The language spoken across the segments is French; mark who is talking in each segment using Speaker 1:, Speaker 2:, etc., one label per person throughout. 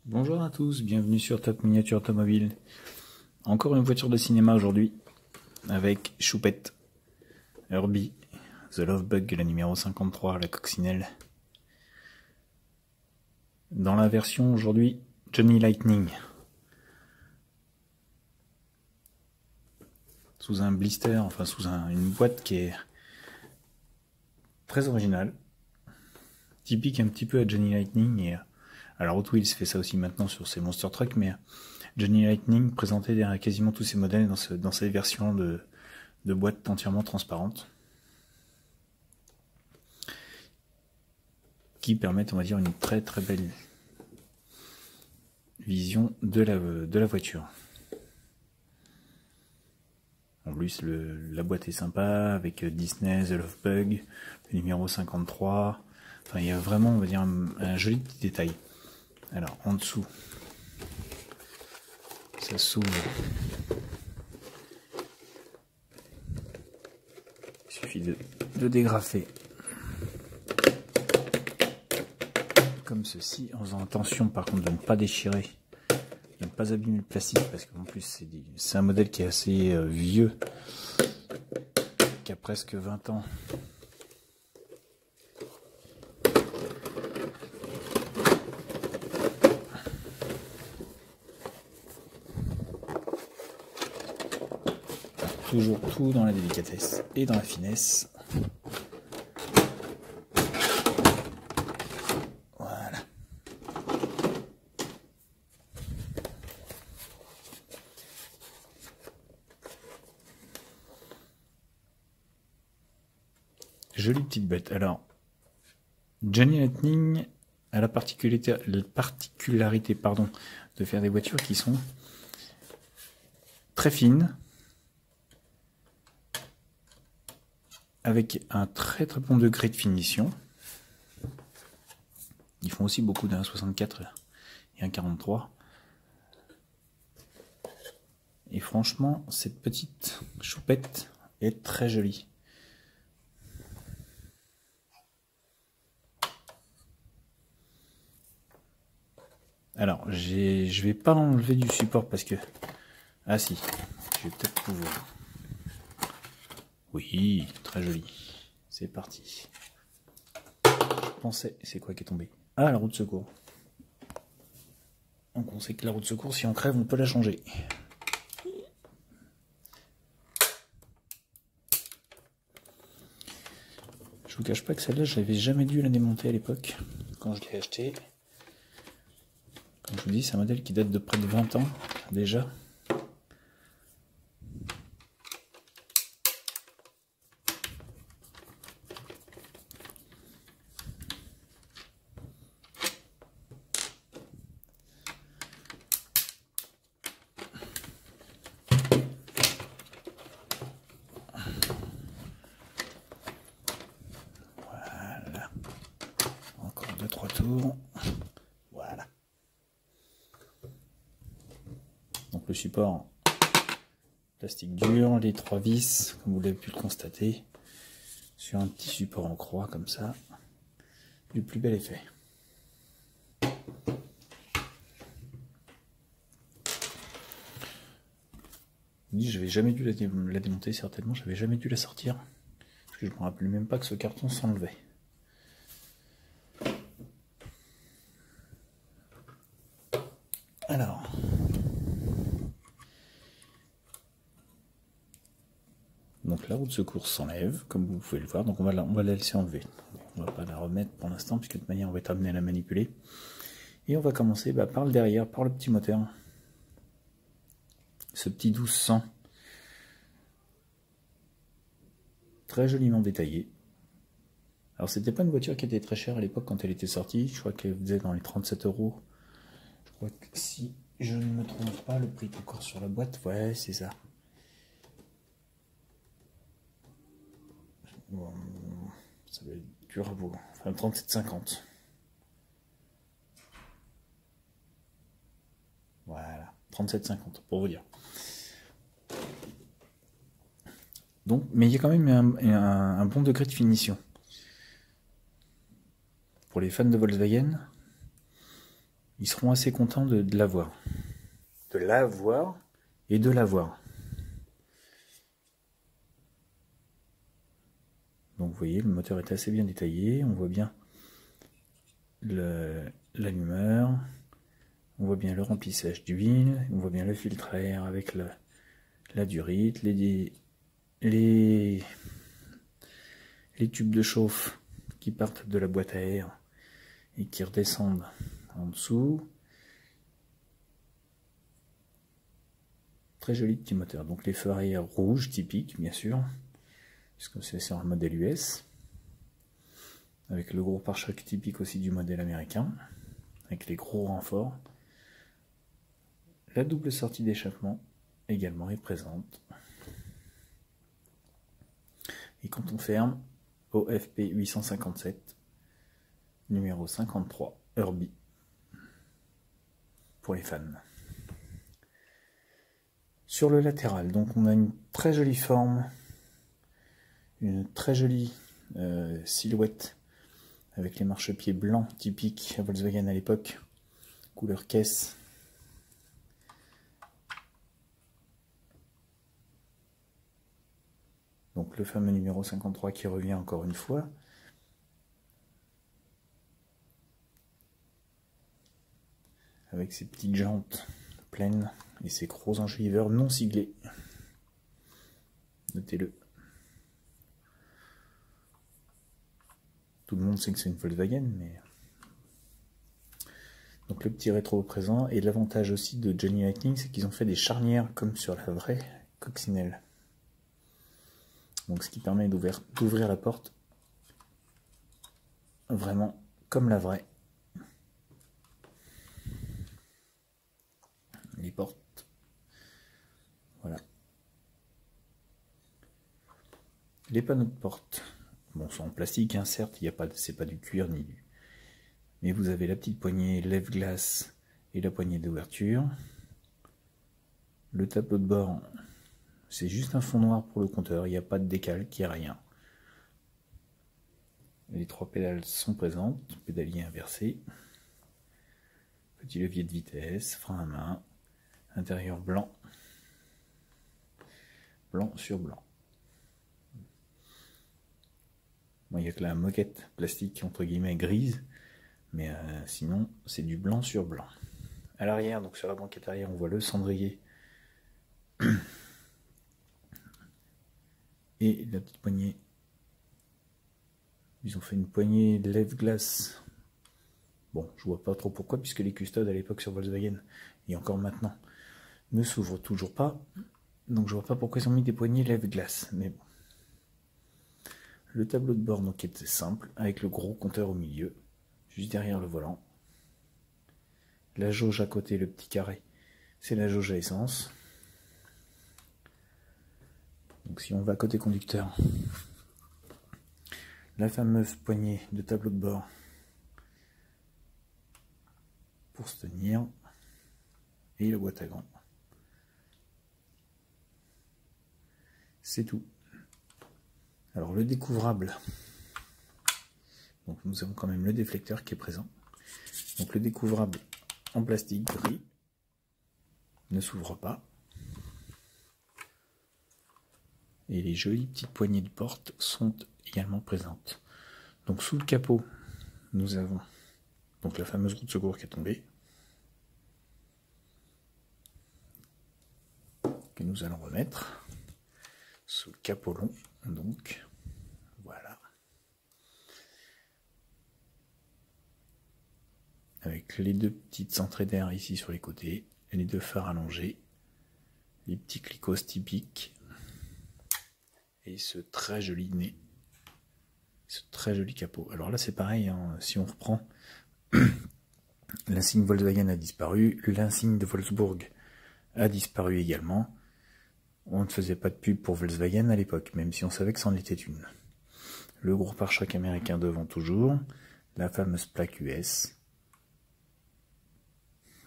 Speaker 1: Bonjour à tous, bienvenue sur Top Miniature Automobile. Encore une voiture de cinéma aujourd'hui, avec Choupette, Herbie, The Love Bug, la numéro 53, la coccinelle. Dans la version aujourd'hui, Johnny Lightning. Sous un blister, enfin sous une boîte qui est très originale. Typique un petit peu à Johnny Lightning et alors Hot Wheels fait ça aussi maintenant sur ses Monster Truck, mais Johnny Lightning présentait quasiment tous ses modèles dans ces versions de boîtes entièrement transparentes, qui permettent, on va dire, une très très belle vision de la voiture. En plus, la boîte est sympa, avec Disney, The Love Bug, le numéro 53. Enfin, il y a vraiment, on va dire, un joli petit détail. Alors, en dessous, ça s'ouvre. Il suffit de dégrafer. Comme ceci, en faisant attention par contre de ne pas déchirer, de ne pas abîmer le plastique, parce qu'en plus c'est un modèle qui est assez vieux, qui a presque 20 ans. Toujours tout dans la délicatesse et dans la finesse. Voilà. Jolie petite bête. Alors, Johnny Lightning a la particularité de faire des voitures qui sont très fines, avec un très très bon degré de finition. Ils font aussi beaucoup d'un 64 et un 43. Et franchement, cette petite choupette est très jolie. Alors, je vais pas enlever du support parce que... Ah si, je vais peut-être pouvoir. Oui, très joli. C'est parti. Je pensais... C'est quoi qui est tombé? Ah, la roue de secours. Donc on sait que la roue de secours, si on crève, on peut la changer. Je vous cache pas que celle-là, je n'avais jamais dû la démonter à l'époque, quand je l'ai acheté. Comme je vous dis, c'est un modèle qui date de près de 20 ans, déjà. Voilà. Encore 2-3 tours. Voilà. Donc le support, plastique dur, les 3 vis, comme vous l'avez pu le constater, sur un petit support en croix comme ça, du plus bel effet. Je n'avais jamais dû la démonter, certainement, j'avais jamais dû la sortir, parce que je me rappelle même pas que ce carton s'enlevait. Alors, donc la roue de secours s'enlève, comme vous pouvez le voir, donc on va la laisser enlever. On va pas la remettre pour l'instant, puisque de toute manière on va être amené à la manipuler. Et on va commencer par le derrière, par le petit moteur. Ce petit 1200. Très joliment détaillé. Alors c'était pas une voiture qui était très chère à l'époque quand elle était sortie. Je crois qu'elle faisait dans les 37 €. Je crois que si je ne me trompe pas, le prix est encore sur la boîte. Ouais, c'est ça. Bon, ça va être dur à vous. Enfin, 37,50. Voilà, 37,50 pour vous dire. Donc, mais il y a quand même un bon degré de finition. Pour les fans de Volkswagen, ils seront assez contents de l'avoir. De l'avoir et de l'avoir. Donc vous voyez, le moteur est assez bien détaillé, on voit bien l'allumeur, on voit bien le remplissage d'huile, on voit bien le filtre à air avec la durite, les tubes de chauffe qui partent de la boîte à air et qui redescendent en dessous. Très joli petit moteur. Donc les feux arrière rouges typiques, bien sûr, puisque c'est sur un modèle US, avec le gros pare-choc typique aussi du modèle américain, avec les gros renforts. La double sortie d'échappement également est présente. Et quand on ferme, OFP 857, numéro 53, Herbie, pour les fans. Sur le latéral, donc on a une très jolie forme, une très jolie silhouette avec les marchepieds blancs typiques à Volkswagen à l'époque, couleur caisse. Donc le fameux numéro 53 qui revient encore une fois. Avec ses petites jantes pleines et ses gros enjoliveurs non siglés. Notez-le. Tout le monde sait que c'est une Volkswagen, mais... Donc le petit rétro présent, et l'avantage aussi de Johnny Lightning, c'est qu'ils ont fait des charnières comme sur la vraie coccinelle. Donc ce qui permet d'ouvrir la porte vraiment comme la vraie. Les portes, voilà. Les panneaux de porte, bon, sont en plastique, hein, certes, c'est pas du cuir ni du... Mais vous avez la petite poignée lève-glace et la poignée d'ouverture. Le tableau de bord, c'est juste un fond noir pour le compteur, il n'y a pas de décalque, il n'y a rien. Les trois pédales sont présentes, pédalier inversé. Petit levier de vitesse, frein à main, intérieur blanc. Blanc sur blanc. Bon, il n'y a que la moquette plastique entre guillemets grise, mais sinon c'est du blanc sur blanc. À l'arrière, donc sur la banquette arrière, on voit le cendrier et la petite poignée. Ils ont fait une poignée lève-glace. Bon, je vois pas trop pourquoi, puisque les custodes à l'époque sur Volkswagen, et encore maintenant, ne s'ouvrent toujours pas. Donc je vois pas pourquoi ils ont mis des poignées lève-glace, mais bon. Le tableau de bord donc était simple, avec le gros compteur au milieu, juste derrière le volant. La jauge à côté, le petit carré, c'est la jauge à essence. Donc si on va côté conducteur, la fameuse poignée de tableau de bord pour se tenir, et la boîte à gants. C'est tout. Alors le découvrable, donc nous avons quand même le déflecteur qui est présent. Donc le découvrable en plastique gris ne s'ouvre pas. Et les jolies petites poignées de porte sont également présentes. Donc sous le capot, nous avons donc la fameuse roue de secours qui est tombée, que nous allons remettre sous le capot long. Donc voilà, avec les deux petites entrées d'air ici sur les côtés, les deux phares allongés, les petits clicos typiques, et ce très joli nez, ce très joli capot. Alors là c'est pareil, hein, si on reprend, l'insigne Volkswagen a disparu, l'insigne de Wolfsburg a disparu également. On ne faisait pas de pub pour Volkswagen à l'époque, même si on savait que c'en était une. Le gros pare-choc américain devant toujours, la fameuse plaque US,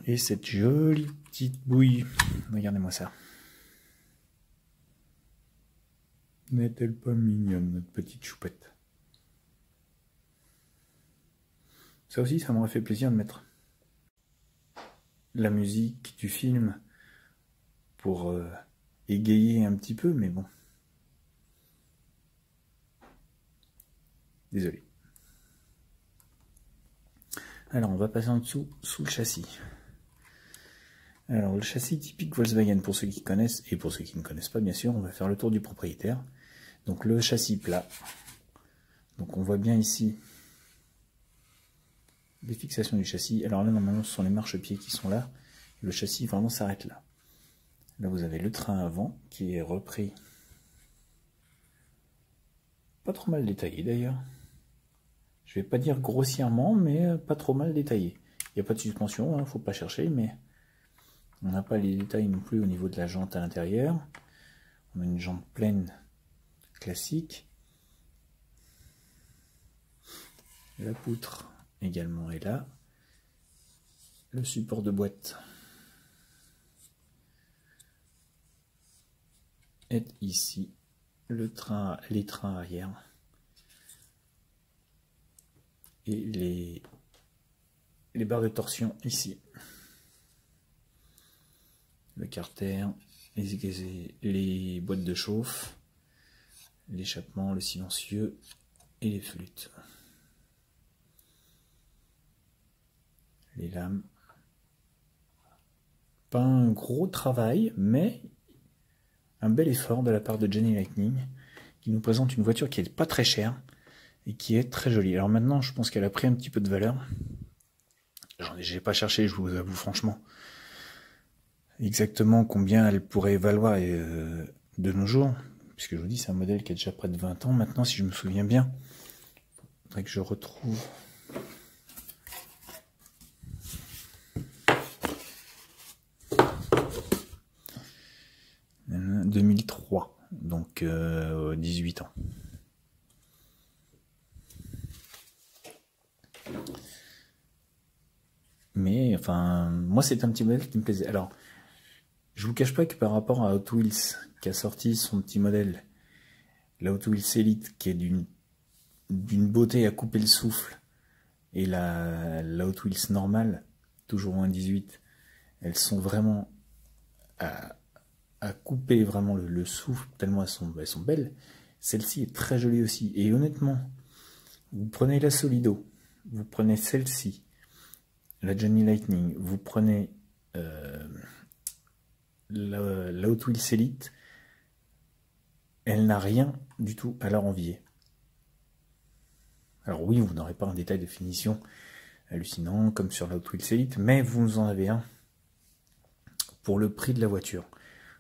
Speaker 1: et cette jolie petite bouille. Regardez-moi ça. N'est-elle pas mignonne, notre petite choupette? Ça aussi, ça m'aurait fait plaisir de mettre. la musique du film pour égayer un petit peu, mais bon. Désolé. Alors, on va passer en dessous, sous le châssis. Alors, le châssis typique Volkswagen, pour ceux qui connaissent, et pour ceux qui ne connaissent pas, bien sûr, on va faire le tour du propriétaire. Donc, le châssis plat. Donc, on voit bien ici les fixations du châssis. Alors là, normalement, ce sont les marchepieds qui sont là. Le châssis, vraiment, s'arrête là. Là, vous avez le train avant, qui est repris. Pas trop mal détaillé, d'ailleurs. Je vais pas dire grossièrement, mais pas trop mal détaillé. Il n'y a pas de suspension, hein, faut pas chercher, mais on n'a pas les détails non plus au niveau de la jante à l'intérieur. On a une jante pleine classique. La poutre également est là. Le support de boîte est ici. Les trains arrière. Et les barres de torsion ici. Le carter, les boîtes de chauffe, l'échappement, le silencieux et les flûtes. Les lames. Pas un gros travail, mais un bel effort de la part de Jenny Lightning, qui nous présente une voiture qui n'est pas très chère et qui est très jolie. Alors maintenant, je pense qu'elle a pris un petit peu de valeur. J'ai pas cherché, je vous avoue franchement, exactement combien elle pourrait valoir de nos jours, puisque je vous dis, c'est un modèle qui a déjà près de 20 ans maintenant, si je me souviens bien. Il faudrait que je retrouve... « 2003 », donc 18 ans. Mais, enfin, moi c'est un petit modèle qui me plaisait. Alors, je vous cache pas que par rapport à Hot Wheels, qui a sorti son petit modèle, la Hot Wheels Elite, qui est d'une beauté à couper le souffle, et la Hot Wheels normale, toujours en 18, elles sont vraiment à couper vraiment le souffle, tellement elles sont belles. Celle-ci est très jolie aussi. Et honnêtement, vous prenez la Solido, vous prenez celle-ci, la Jenny Lightning, vous prenez la Hot Wheels Elite, elle n'a rien du tout à leur envier. Alors oui, vous n'aurez pas un détail de finition hallucinant comme sur la Hot Wheels Elite, mais vous en avez un pour le prix de la voiture.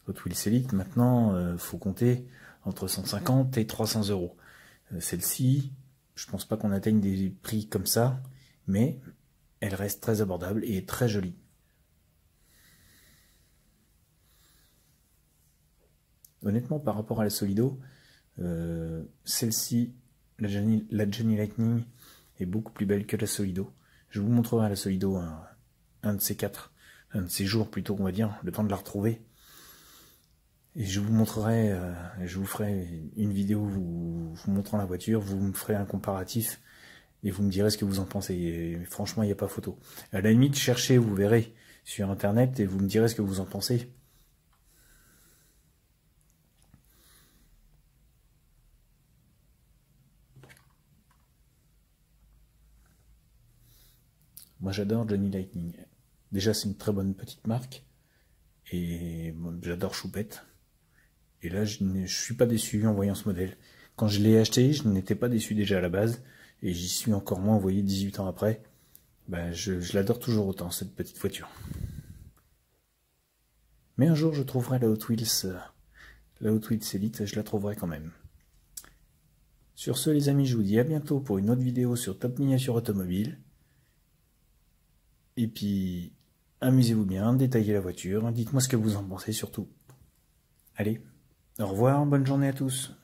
Speaker 1: Hot Wheels Elite, maintenant, faut compter entre 150 et 300 €. Celle-ci, je pense pas qu'on atteigne des prix comme ça, mais elle reste très abordable et très jolie. Honnêtement, par rapport à la Solido, celle-ci, la Jenny Lightning, est beaucoup plus belle que la Solido. Je vous montrerai la Solido un de ces jours plutôt, on va dire, le temps de la retrouver. Et je vous montrerai, je vous ferai une vidéo vous montrant la voiture, vous me ferez un comparatif et vous me direz ce que vous en pensez. Et franchement, il n'y a pas photo. À la limite, cherchez, vous verrez sur internet et vous me direz ce que vous en pensez. Moi j'adore Jenny Lightning. Déjà c'est une très bonne petite marque. Et bon, j'adore Choupette. Et là je ne suis pas déçu en voyant ce modèle. Quand je l'ai acheté, je n'étais pas déçu déjà à la base. Et j'y suis encore moins, vous voyez, 18 ans après. Ben, je l'adore toujours autant, cette petite voiture. Mais un jour je trouverai la Hot Wheels Elite, je la trouverai quand même. Sur ce les amis, je vous dis à bientôt pour une autre vidéo sur Top Miniature Automobile. Et puis, amusez-vous bien, détaillez la voiture, dites-moi ce que vous en pensez surtout. Allez, au revoir, bonne journée à tous.